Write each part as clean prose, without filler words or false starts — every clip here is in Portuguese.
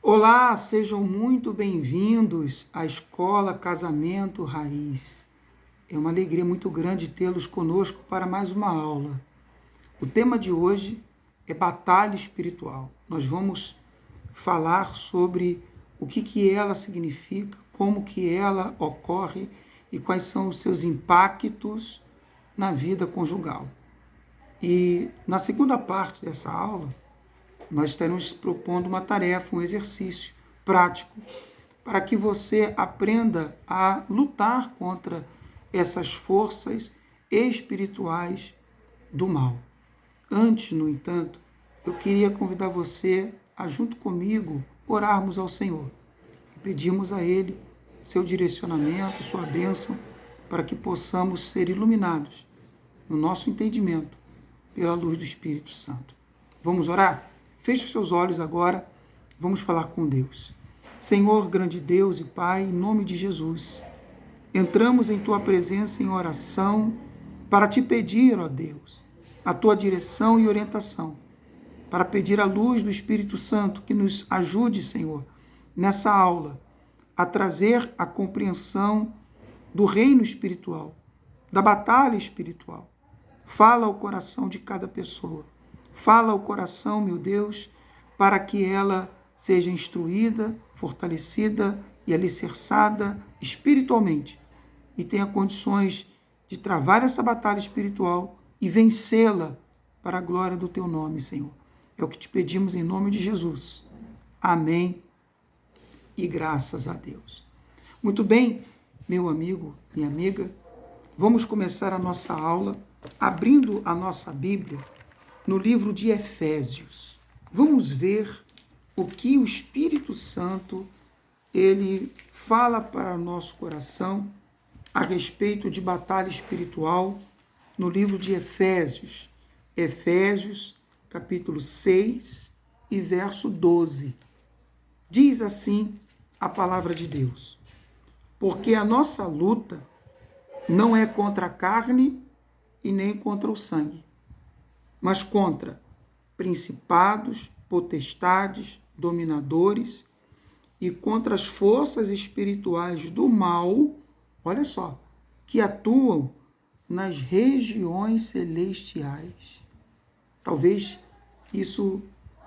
Olá, sejam muito bem-vindos à Escola Casamento Raiz. É uma alegria muito grande tê-los conosco para mais uma aula. O tema de hoje é batalha espiritual. Nós vamos falar sobre o que ela significa, como que ela ocorre e quais são os seus impactos na vida conjugal. E na segunda parte dessa aula, nós estaremos propondo uma tarefa, um exercício prático, para que você aprenda a lutar contra essas forças espirituais do mal. Antes, no entanto, eu queria convidar você a, junto comigo, orarmos ao Senhor e pedirmos a Ele seu direcionamento, sua bênção, para que possamos ser iluminados no nosso entendimento pela luz do Espírito Santo. Vamos orar? Feche os seus olhos agora, vamos falar com Deus. Senhor, grande Deus e Pai, em nome de Jesus, entramos em Tua presença em oração para Te pedir, ó Deus, a Tua direção e orientação, para pedir a luz do Espírito Santo que nos ajude, Senhor, nessa aula, a trazer a compreensão do reino espiritual, da batalha espiritual. Fala ao coração de cada pessoa. Fala ao coração, meu Deus, para que ela seja instruída, fortalecida e alicerçada espiritualmente e tenha condições de travar essa batalha espiritual e vencê-la para a glória do Teu nome, Senhor. É o que te pedimos em nome de Jesus. Amém e graças a Deus. Muito bem, meu amigo, minha amiga, vamos começar a nossa aula abrindo a nossa Bíblia no livro de Efésios. Vamos ver o que o Espírito Santo ele fala para o nosso coração a respeito de batalha espiritual no livro de Efésios. Efésios, capítulo 6 e verso 12. Diz assim a palavra de Deus: porque a nossa luta não é contra a carne e nem contra o sangue, mas contra principados, potestades, dominadores e contra as forças espirituais do mal, olha só, que atuam nas regiões celestiais. Talvez isso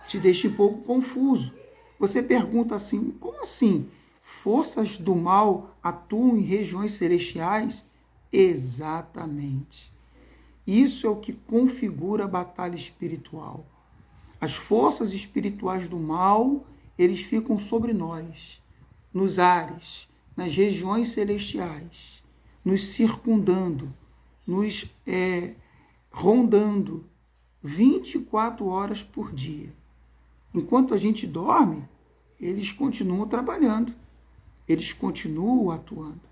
te deixe um pouco confuso. Você pergunta assim, como assim? Forças do mal atuam em regiões celestiais? Exatamente. Isso é o que configura a batalha espiritual. As forças espirituais do mal, eles ficam sobre nós, nos ares, nas regiões celestiais, nos circundando, nos rondando 24 horas por dia. Enquanto a gente dorme, eles continuam trabalhando, eles continuam atuando.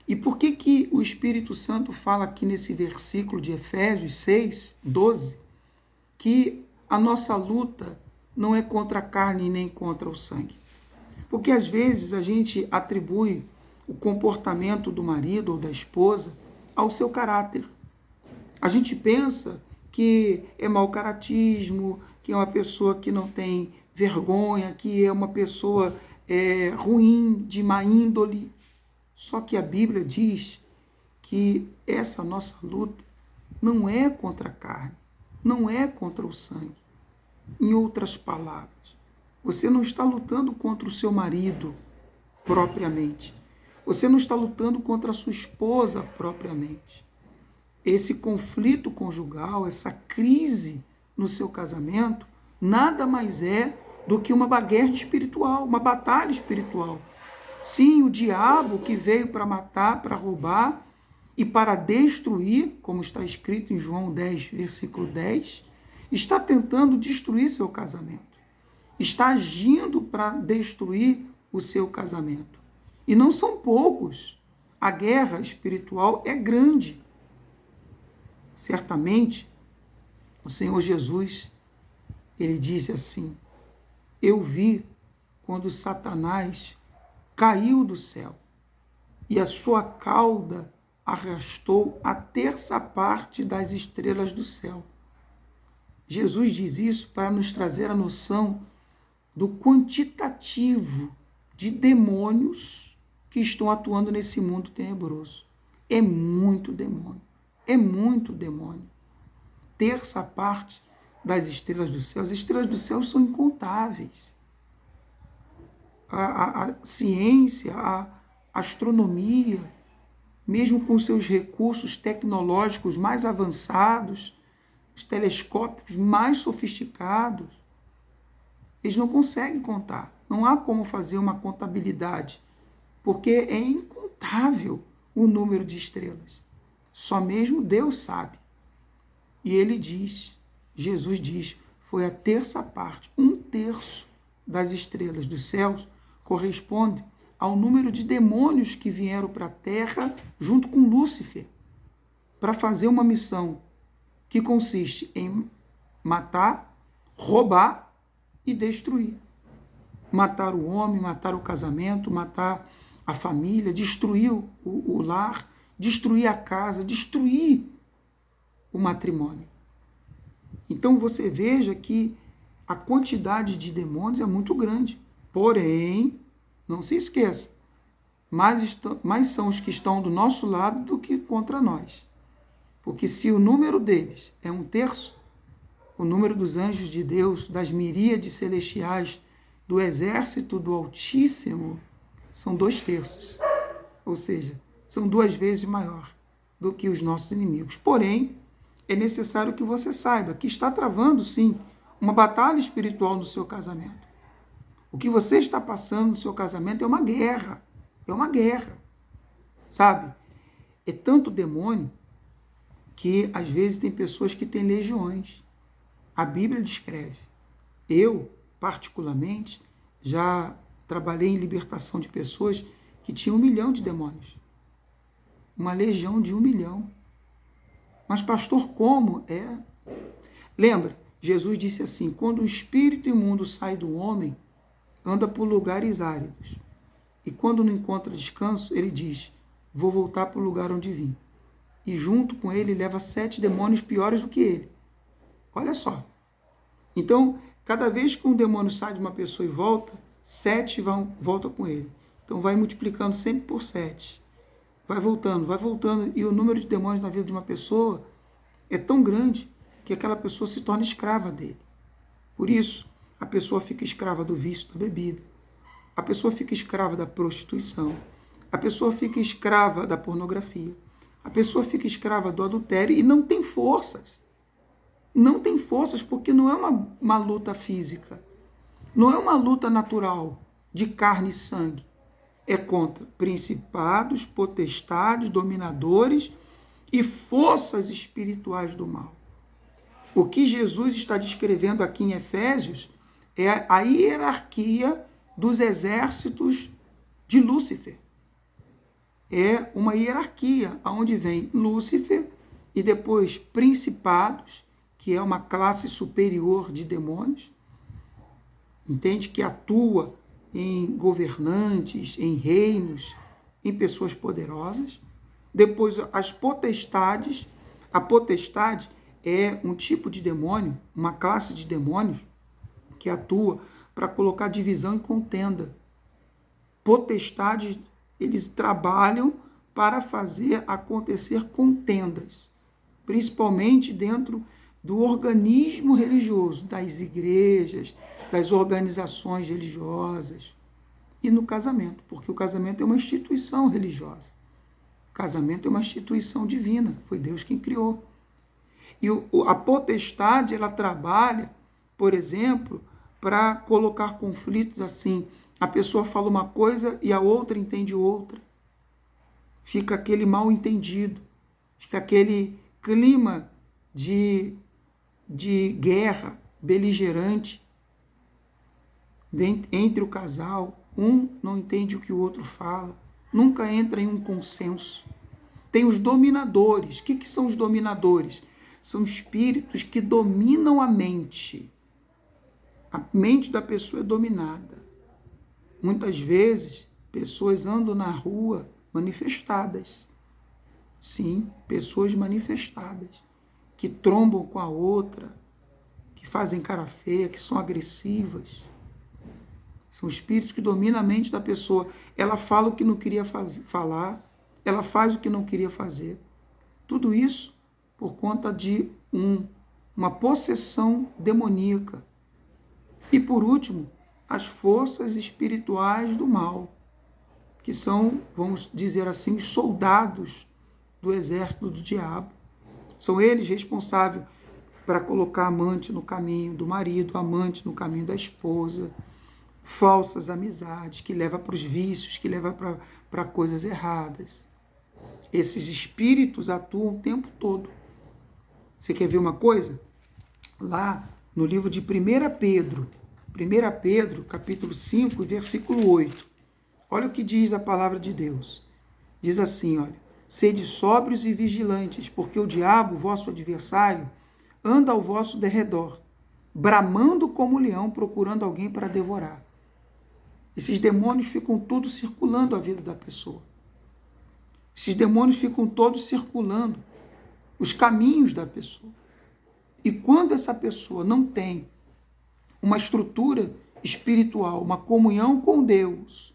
E por que o Espírito Santo fala aqui nesse versículo de Efésios 6, 12, que a nossa luta não é contra a carne nem contra o sangue? Porque às vezes a gente atribui o comportamento do marido ou da esposa ao seu caráter. A gente pensa que é mau caratismo, que é uma pessoa que não tem vergonha, que é uma pessoa ruim, de má índole. Só que a Bíblia diz que essa nossa luta não é contra a carne, não é contra o sangue. Em outras palavras, você não está lutando contra o seu marido propriamente. Você não está lutando contra a sua esposa propriamente. Esse conflito conjugal, essa crise no seu casamento, nada mais é do que uma guerra espiritual, uma batalha espiritual. Sim, o diabo que veio para matar, para roubar e para destruir, como está escrito em João 10, versículo 10, está tentando destruir seu casamento. Está agindo para destruir o seu casamento. E não são poucos. A guerra espiritual é grande. Certamente, o Senhor Jesus, ele disse assim: eu vi quando Satanás caiu do céu e a sua cauda arrastou a terça parte das estrelas do céu. Jesus diz isso para nos trazer a noção do quantitativo de demônios que estão atuando nesse mundo tenebroso. É muito demônio. É muito demônio. Terça parte das estrelas do céu. As estrelas do céu são incontáveis. A ciência, a astronomia, mesmo com seus recursos tecnológicos mais avançados, os telescópios mais sofisticados, eles não conseguem contar. Não há como fazer uma contabilidade, porque é incontável o número de estrelas. Só mesmo Deus sabe. E ele diz, Jesus diz, foi a terça parte, 1/3 das estrelas dos céus corresponde ao número de demônios que vieram para a Terra junto com Lúcifer para fazer uma missão que consiste em matar, roubar e destruir. Matar o homem, matar o casamento, matar a família, destruir o lar, destruir a casa, destruir o matrimônio. Então você veja que a quantidade de demônios é muito grande. Porém, não se esqueça, mais são os que estão do nosso lado do que contra nós. Porque se o número deles é 1/3, o número dos anjos de Deus, das miríades celestiais, do exército do Altíssimo, são 2/3. Ou seja, são 2 vezes maior do que os nossos inimigos. Porém, é necessário que você saiba que está travando, sim, uma batalha espiritual no seu casamento. O que você está passando no seu casamento é uma guerra. É uma guerra. Sabe? É tanto demônio que, às vezes, tem pessoas que têm legiões. A Bíblia descreve. Eu, particularmente, já trabalhei em libertação de pessoas que tinham 1 milhão de demônios. Uma legião de 1 milhão. Mas, pastor, como é? Lembra, Jesus disse assim, quando o espírito imundo sai do homem, anda por lugares áridos. E quando não encontra descanso, ele diz, vou voltar para o lugar onde vim. E junto com ele leva 7 demônios piores do que ele. Olha só. Então, cada vez que um demônio sai de uma pessoa e volta, 7 voltam com ele. Então vai multiplicando sempre por 7. Vai voltando, e o número de demônios na vida de uma pessoa é tão grande que aquela pessoa se torna escrava dele. Por isso, a pessoa fica escrava do vício da bebida, a pessoa fica escrava da prostituição, a pessoa fica escrava da pornografia, a pessoa fica escrava do adultério e não tem forças. Não tem forças porque não é uma luta física, não é uma luta natural de carne e sangue. É contra principados, potestades, dominadores e forças espirituais do mal. O que Jesus está descrevendo aqui em Efésios é a hierarquia dos exércitos de Lúcifer. É uma hierarquia onde vem Lúcifer e depois principados, que é uma classe superior de demônios, entende? Que atua em governantes, em reinos, em pessoas poderosas. Depois as potestades. A potestade é um tipo de demônio, uma classe de demônios que atua para colocar divisão e contenda. Potestades, eles trabalham para fazer acontecer contendas, principalmente dentro do organismo religioso, das igrejas, das organizações religiosas e no casamento, porque o casamento é uma instituição religiosa. O casamento é uma instituição divina, foi Deus quem criou. E a potestade, ela trabalha, por exemplo, para colocar conflitos assim. A pessoa fala uma coisa e a outra entende outra. Fica aquele mal entendido, fica aquele clima de guerra beligerante entre o casal. Um não entende o que o outro fala, nunca entra em um consenso. Tem os dominadores. O que são os dominadores? São espíritos que dominam a mente. A mente da pessoa é dominada. Muitas vezes, pessoas andam na rua manifestadas. Sim, pessoas manifestadas, que trombam com a outra, que fazem cara feia, que são agressivas. São espíritos que dominam a mente da pessoa. Ela fala o que não queria falar, ela faz o que não queria fazer. Tudo isso por conta de uma possessão demoníaca. E por último, as forças espirituais do mal, que são, vamos dizer assim, os soldados do exército do diabo. São eles responsáveis para colocar amante no caminho do marido, amante no caminho da esposa, falsas amizades que levam para os vícios, que levam para coisas erradas. Esses espíritos atuam o tempo todo. Você quer ver uma coisa? Lá no livro de 1 Pedro, capítulo 5, versículo 8. Olha o que diz a palavra de Deus. Diz assim, olha: sede sóbrios e vigilantes, porque o diabo, vosso adversário, anda ao vosso derredor, bramando como leão, procurando alguém para devorar. Esses demônios ficam todos circulando a vida da pessoa. Esses demônios ficam todos circulando os caminhos da pessoa. E quando essa pessoa não tem uma estrutura espiritual, uma comunhão com Deus,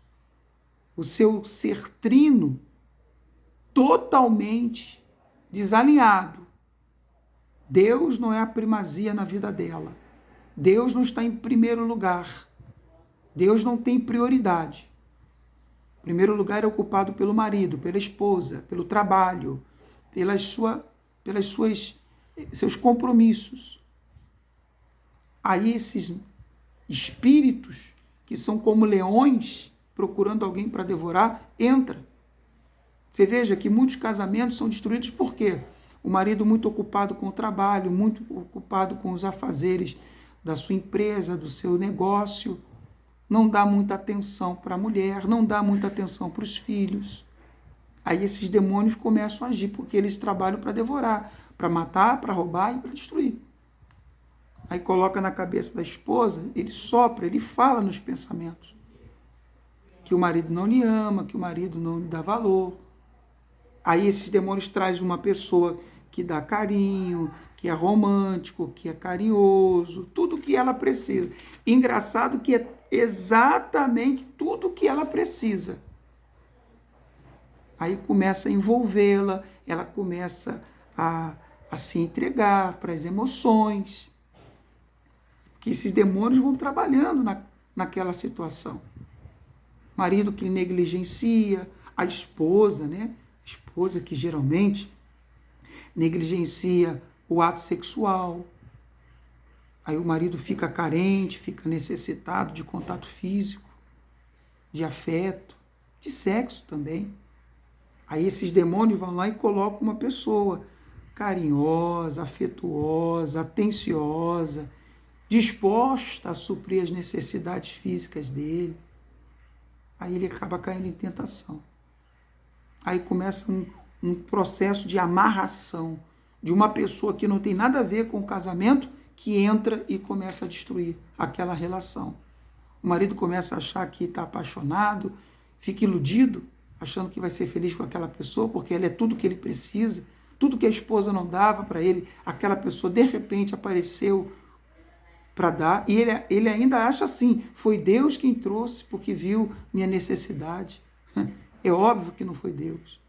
o seu ser trino totalmente desalinhado, Deus não é a primazia na vida dela. Deus não está em primeiro lugar. Deus não tem prioridade. O primeiro lugar é ocupado pelo marido, pela esposa, pelo trabalho, seus compromissos. Aí esses espíritos, que são como leões, procurando alguém para devorar, entra. Você veja que muitos casamentos são destruídos por quê? O marido muito ocupado com o trabalho, muito ocupado com os afazeres da sua empresa, do seu negócio, não dá muita atenção para a mulher, não dá muita atenção para os filhos. Aí esses demônios começam a agir, porque eles trabalham para devorar, para matar, para roubar e para destruir. Aí coloca na cabeça da esposa, ele sopra, ele fala nos pensamentos que o marido não lhe ama, que o marido não lhe dá valor. Aí esses demônios trazem uma pessoa que dá carinho, que é romântico, que é carinhoso, tudo que ela precisa. Engraçado que é exatamente tudo que ela precisa. Aí começa a envolvê-la, ela começa a se entregar para as emoções. Que esses demônios vão trabalhando naquela situação. Marido que negligencia, a esposa, né? A esposa que geralmente negligencia o ato sexual. Aí o marido fica carente, fica necessitado de contato físico, de afeto, de sexo também. Aí esses demônios vão lá e colocam uma pessoa carinhosa, afetuosa, atenciosa, disposta a suprir as necessidades físicas dele. Aí ele acaba caindo em tentação. Aí começa um processo de amarração de uma pessoa que não tem nada a ver com o casamento, que entra e começa a destruir aquela relação. O marido começa a achar que está apaixonado, fica iludido, achando que vai ser feliz com aquela pessoa, porque ela é tudo que ele precisa, tudo que a esposa não dava para ele, aquela pessoa de repente apareceu para dar, e ele ainda acha assim, foi Deus quem trouxe, porque viu minha necessidade. É óbvio que não foi Deus.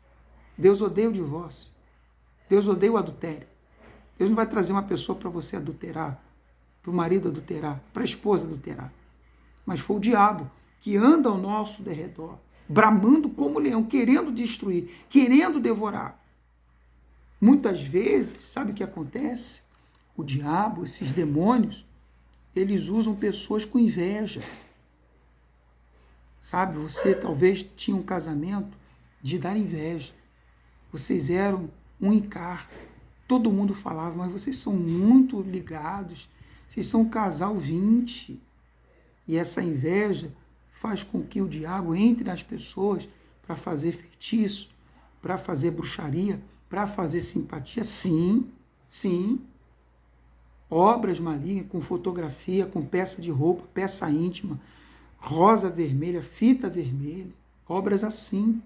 Deus odeia o divórcio. Deus odeia o adultério. Deus não vai trazer uma pessoa para você adulterar, para o marido adulterar, para a esposa adulterar. Mas foi o diabo que anda ao nosso derredor, bramando como leão, querendo destruir, querendo devorar. Muitas vezes, sabe o que acontece? O diabo, esses demônios, eles usam pessoas com inveja. Sabe, você talvez tinha um casamento de dar inveja. Vocês eram um encargo. Todo mundo falava, mas vocês são muito ligados. Vocês são um casal 20. E essa inveja faz com que o diabo entre nas pessoas para fazer feitiço, para fazer bruxaria, para fazer simpatia. Sim, sim. Obras malignas, com fotografia, com peça de roupa, peça íntima, rosa vermelha, fita vermelha, obras assim.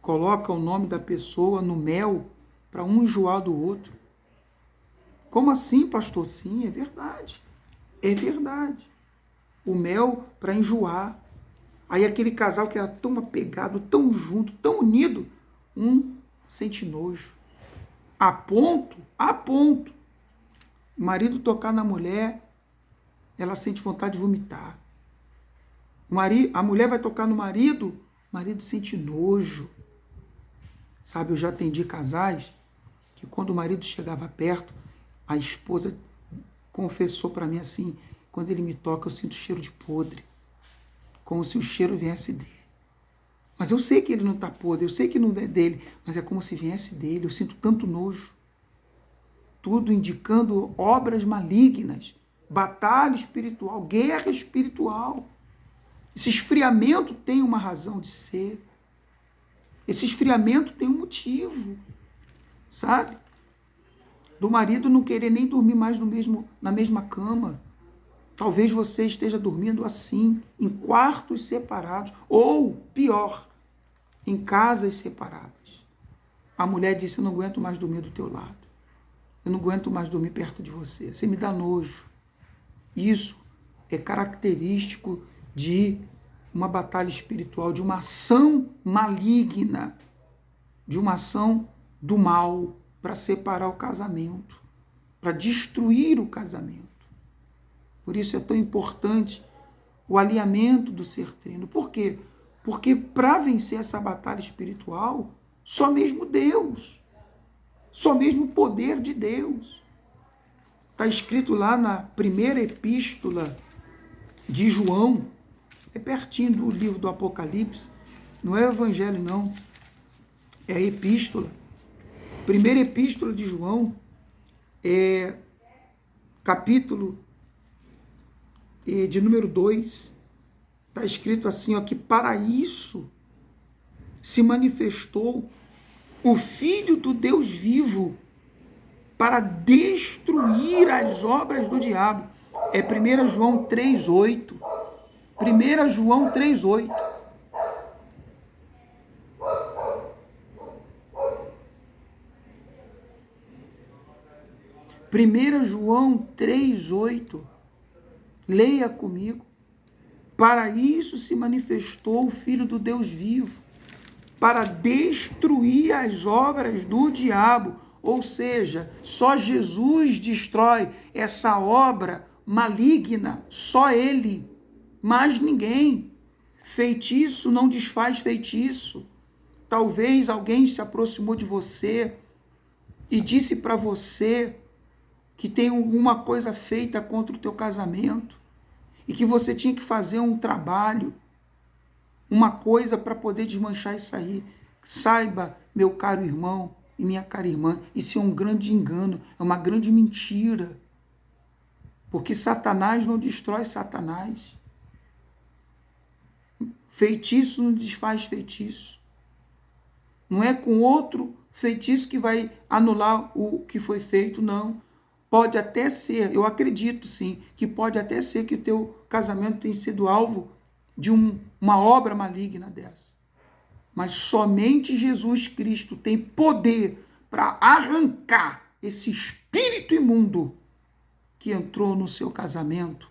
Coloca o nome da pessoa no mel para um enjoar do outro. Como assim, pastor? Sim, é verdade. É verdade. o mel para enjoar. Aí aquele casal que era tão apegado, tão junto, tão unido, um sente nojo. A ponto, o marido tocar na mulher, ela sente vontade de vomitar. A mulher vai tocar no marido, o marido sente nojo. Sabe, eu já atendi casais que quando o marido chegava perto, a esposa confessou para mim assim, quando ele me toca eu sinto cheiro de podre, como se o cheiro viesse dele. Mas eu sei que ele não está podre, eu sei que não é dele, mas é como se viesse dele, eu sinto tanto nojo. Tudo indicando obras malignas, batalha espiritual, guerra espiritual. Esse esfriamento tem uma razão de ser. Esse esfriamento tem um motivo, sabe? Do marido não querer nem dormir mais na mesma cama. Talvez você esteja dormindo assim, em quartos separados, ou pior, em casas separadas. A mulher disse, eu não aguento mais dormir do teu lado. Eu não aguento mais dormir perto de você. Você me dá nojo. Isso é característico de uma batalha espiritual, de uma ação maligna, de uma ação do mal para separar o casamento, para destruir o casamento. Por isso é tão importante o alinhamento do ser trino. Por quê? Porque para vencer essa batalha espiritual, só mesmo Deus, só mesmo o poder de Deus. Está escrito lá na primeira epístola de João, é pertinho do livro do Apocalipse, não é o Evangelho não, é a epístola. Primeira epístola de João, capítulo de número 2, está escrito assim, ó, que para isso se manifestou o Filho do Deus vivo, para destruir as obras do diabo. É 1 João 3,8. 1 João 3,8. 1 João 3,8. Leia comigo. Para isso se manifestou o Filho do Deus vivo, para destruir as obras do diabo. Ou seja, só Jesus destrói essa obra maligna, só Ele, mais ninguém. Feitiço não desfaz feitiço. Talvez alguém se aproximou de você e disse para você que tem alguma coisa feita contra o teu casamento e que você tinha que fazer um trabalho, uma coisa para poder desmanchar isso aí. Saiba, meu caro irmão e minha cara irmã, isso é um grande engano, é uma grande mentira. Porque Satanás não destrói Satanás. Feitiço não desfaz feitiço. Não é com outro feitiço que vai anular o que foi feito, não. Pode até ser, eu acredito sim, que pode até ser que o teu casamento tenha sido alvo de uma obra maligna dessa. Mas somente Jesus Cristo tem poder para arrancar esse espírito imundo que entrou no seu casamento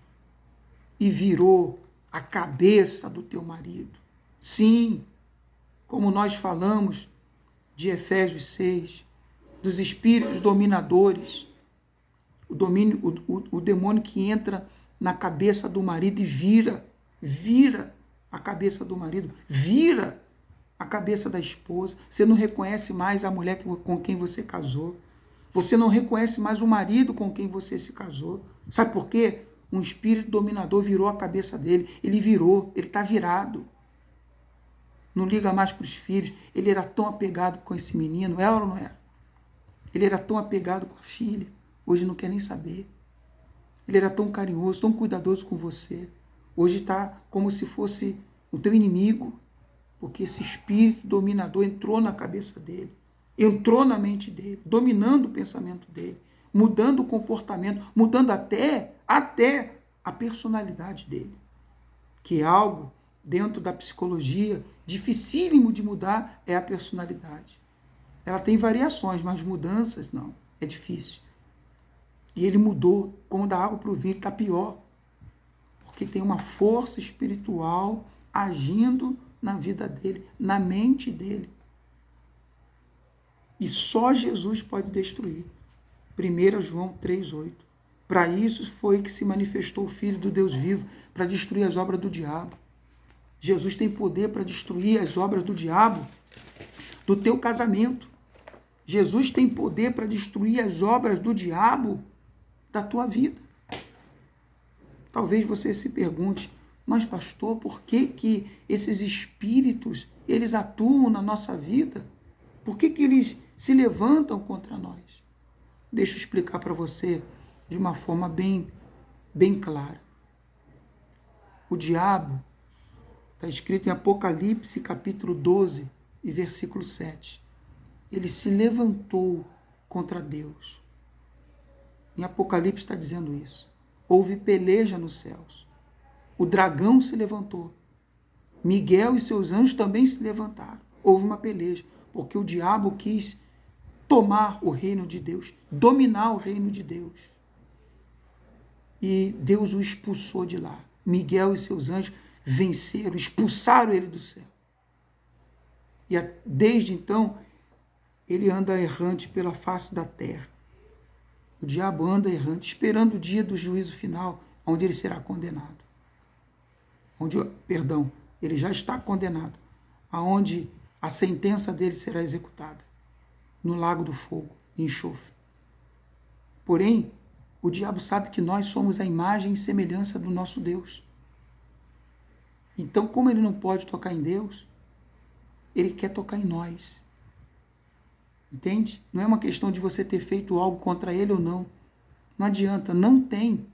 e virou a cabeça do teu marido. Sim, como nós falamos de Efésios 6, dos espíritos dominadores, o demônio que entra na cabeça do marido e vira a cabeça do marido, vira a cabeça da esposa. Você não reconhece mais a mulher com quem você casou. Você não reconhece mais o marido com quem você se casou. Sabe por quê? Um espírito dominador virou a cabeça dele. Ele está virado. Não liga mais para os filhos. Ele era tão apegado com esse menino, é ou não é? Ele era tão apegado com a filha. Hoje não quer nem saber. Ele era tão carinhoso, tão cuidadoso com você. Hoje está como se fosse o teu inimigo. Porque esse espírito dominador entrou na cabeça dele, entrou na mente dele, dominando o pensamento dele, mudando o comportamento, mudando até a personalidade dele, que é algo dentro da psicologia dificílimo de mudar, é a personalidade. Ela tem variações, mas mudanças não, é difícil. E ele mudou, como da água para o vinho, ele está pior, Porque tem uma força espiritual agindo na vida dele, na mente dele. E só Jesus pode destruir. 1 João 3,8. Para isso foi que se manifestou o Filho do Deus vivo, para destruir as obras do diabo. Jesus tem poder para destruir as obras do diabo do teu casamento. Jesus tem poder para destruir as obras do diabo da tua vida. Talvez você se pergunte, mas pastor, por que esses espíritos, eles atuam na nossa vida? Por que eles se levantam contra nós? Deixa eu explicar para você de uma forma bem clara. O diabo, está escrito em Apocalipse capítulo 12 e versículo 7. Ele se levantou contra Deus. Em Apocalipse está dizendo isso. Houve peleja nos céus. O dragão se levantou. Miguel e seus anjos também se levantaram. Houve uma peleja, porque o diabo quis tomar o reino de Deus, dominar o reino de Deus. E Deus o expulsou de lá. Miguel e seus anjos venceram, expulsaram ele do céu. E desde então, ele anda errante pela face da terra. O diabo anda errante, esperando o dia do juízo final, onde ele será condenado. Ele já está condenado, aonde a sentença dele será executada, no lago do fogo e enxofre. Porém, o diabo sabe que nós somos a imagem e semelhança do nosso Deus. Então, como ele não pode tocar em Deus, ele quer tocar em nós. Entende? Não é uma questão de você ter feito algo contra ele ou não. Não adianta, não tem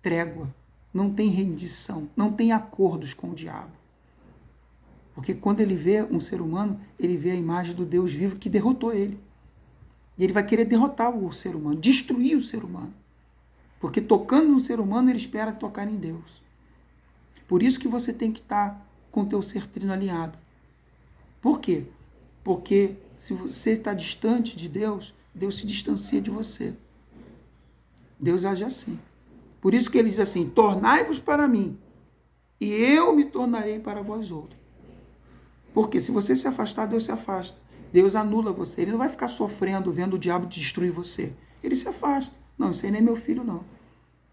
trégua, não tem rendição, não tem acordos com o diabo. Porque quando ele vê um ser humano, ele vê a imagem do Deus vivo que derrotou ele. E ele vai querer derrotar o ser humano, destruir o ser humano. Porque tocando no ser humano, ele espera tocar em Deus. Por isso que você tem que estar com o teu ser trino alinhado. Por quê? Porque se você está distante de Deus, Deus se distancia de você. Deus age assim. Por isso que ele diz assim, tornai-vos para mim, e eu me tornarei para vós outros. Porque se você se afastar, Deus se afasta. Deus anula você. Ele não vai ficar sofrendo, vendo o diabo destruir você. Ele se afasta. Não, isso aí nem é meu filho, não.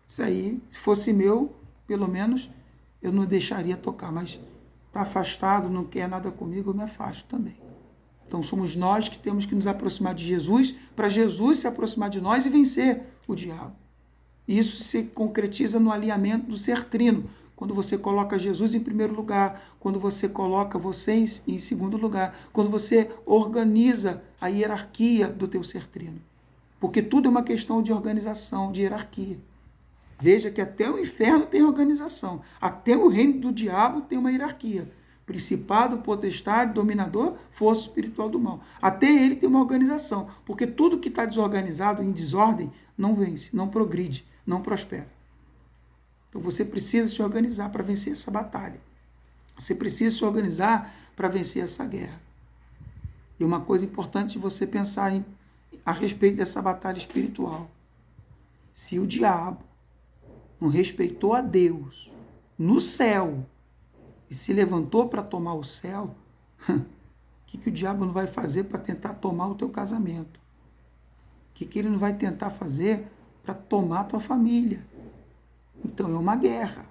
Isso aí, se fosse meu, pelo menos, eu não deixaria tocar. Mas está afastado, não quer nada comigo, eu me afasto também. Então somos nós que temos que nos aproximar de Jesus, para Jesus se aproximar de nós e vencer o diabo. Isso se concretiza no alinhamento do ser trino, quando você coloca Jesus em primeiro lugar, quando você coloca vocês em segundo lugar, quando você organiza a hierarquia do teu ser trino. Porque tudo é uma questão de organização, de hierarquia. Veja que até o inferno tem organização, até o reino do diabo tem uma hierarquia. Principado, potestade, dominador, força espiritual do mal. Até ele tem uma organização, porque tudo que está desorganizado, em desordem, não vence, não progride, não prospera. Então você precisa se organizar para vencer essa batalha. Você precisa se organizar para vencer essa guerra. E uma coisa importante você pensar a respeito dessa batalha espiritual. Se o diabo não respeitou a Deus no céu e se levantou para tomar o céu, o que o diabo não vai fazer para tentar tomar o teu casamento? O que ele não vai tentar fazer para tomar a tua família? Então é uma guerra.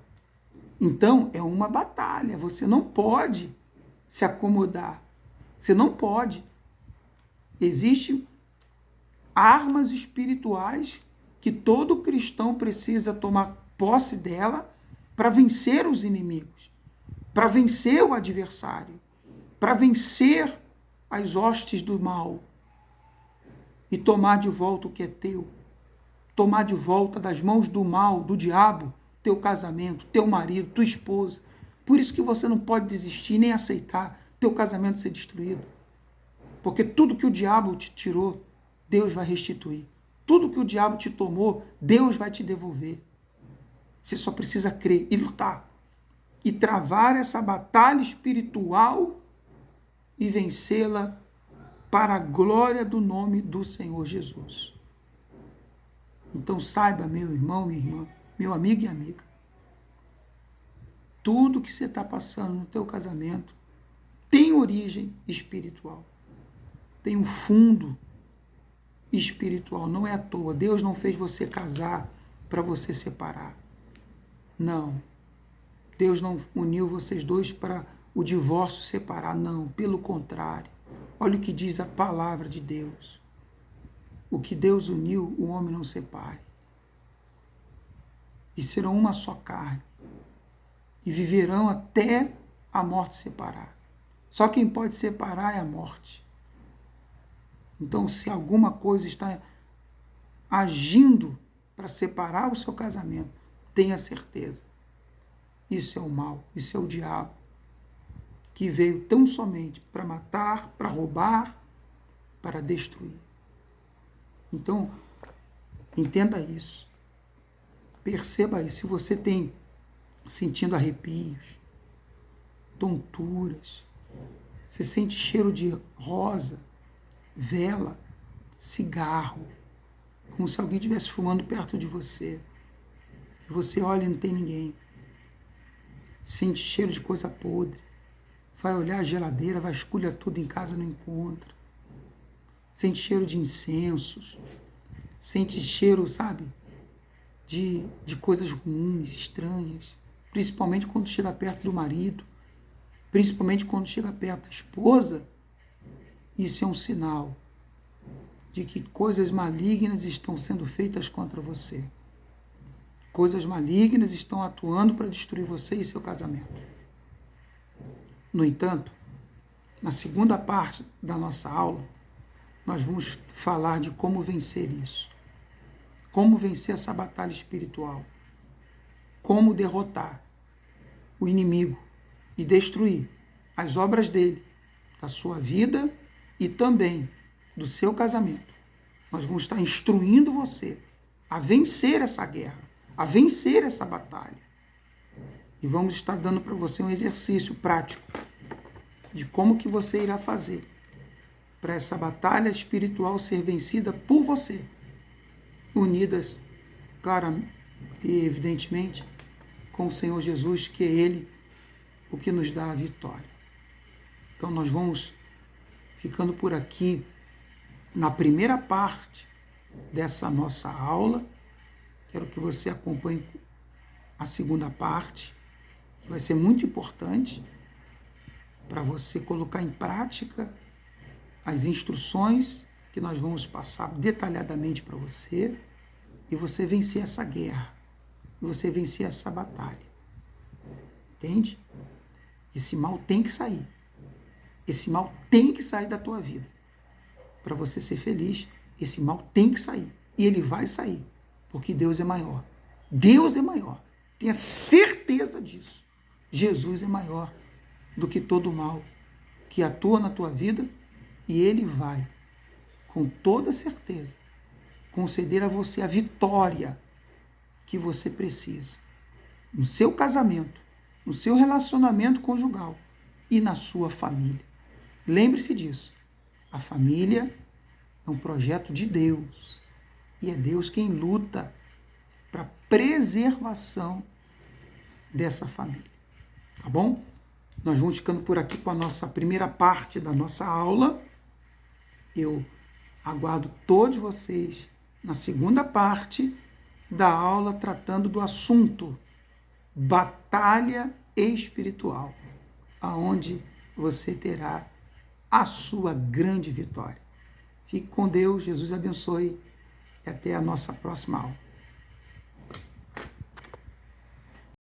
Então é uma batalha. Você não pode se acomodar. Você não pode. Existem armas espirituais que todo cristão precisa tomar posse dela para vencer os inimigos, para vencer o adversário, para vencer as hostes do mal e tomar de volta o que é teu. Tomar de volta das mãos do mal, do diabo, teu casamento, teu marido, tua esposa. Por isso que você não pode desistir nem aceitar teu casamento ser destruído. Porque tudo que o diabo te tirou, Deus vai restituir. Tudo que o diabo te tomou, Deus vai te devolver. Você só precisa crer e lutar. E travar essa batalha espiritual e vencê-la para a glória do nome do Senhor Jesus. Então saiba, meu irmão, minha irmã, meu amigo e amiga, tudo que você está passando no teu casamento tem origem espiritual, tem um fundo espiritual, não é à toa. Deus não fez você casar para você separar. Não. Deus não uniu vocês dois para o divórcio separar, não. Pelo contrário. Olha o que diz a palavra de Deus. O que Deus uniu, o homem não separe. E serão uma só carne. E viverão até a morte separar. Só quem pode separar é a morte. Então, se alguma coisa está agindo para separar o seu casamento, tenha certeza. Isso é o mal, isso é o diabo, que veio tão somente para matar, para roubar, para destruir. Então, entenda isso. Perceba isso. Se você tem sentindo arrepios, tonturas, você sente cheiro de rosa, vela, cigarro, como se alguém estivesse fumando perto de você. E você olha e não tem ninguém. Sente cheiro de coisa podre. Vai olhar a geladeira, vai escolher tudo em casa, não encontra. Sente cheiro de incensos. Sente cheiro, sabe, de coisas ruins, estranhas. Principalmente quando chega perto do marido. Principalmente quando chega perto da esposa. Isso é um sinal de que coisas malignas estão sendo feitas contra você. Coisas malignas estão atuando para destruir você e seu casamento. No entanto, na segunda parte da nossa aula, nós vamos falar de como vencer isso. Como vencer essa batalha espiritual. Como derrotar o inimigo e destruir as obras dele, da sua vida e também do seu casamento. Nós vamos estar instruindo você a vencer essa guerra, a vencer essa batalha. E vamos estar dando para você um exercício prático de como que você irá fazer para essa batalha espiritual ser vencida por você, unidas, claramente e evidentemente, com o Senhor Jesus, que é Ele o que nos dá a vitória. Então nós vamos ficando por aqui na primeira parte dessa nossa aula. Quero que você acompanhe a segunda parte, que vai ser muito importante para você colocar em prática as instruções que nós vamos passar detalhadamente para você e você vencer essa guerra, e você vencer essa batalha. Entende? Esse mal tem que sair. Esse mal tem que sair da tua vida. Para você ser feliz, esse mal tem que sair. E ele vai sair, porque Deus é maior. Deus é maior. Tenha certeza disso. Jesus é maior do que todo o mal que atua na tua vida, e ele vai, com toda certeza, conceder a você a vitória que você precisa no seu casamento, no seu relacionamento conjugal e na sua família. Lembre-se disso. A família é um projeto de Deus e é Deus quem luta para a preservação dessa família. Tá bom? Nós vamos ficando por aqui com a nossa primeira parte da nossa aula. Eu aguardo todos vocês na segunda parte da aula tratando do assunto batalha espiritual, aonde você terá a sua grande vitória. Fique com Deus, Jesus abençoe e até a nossa próxima aula.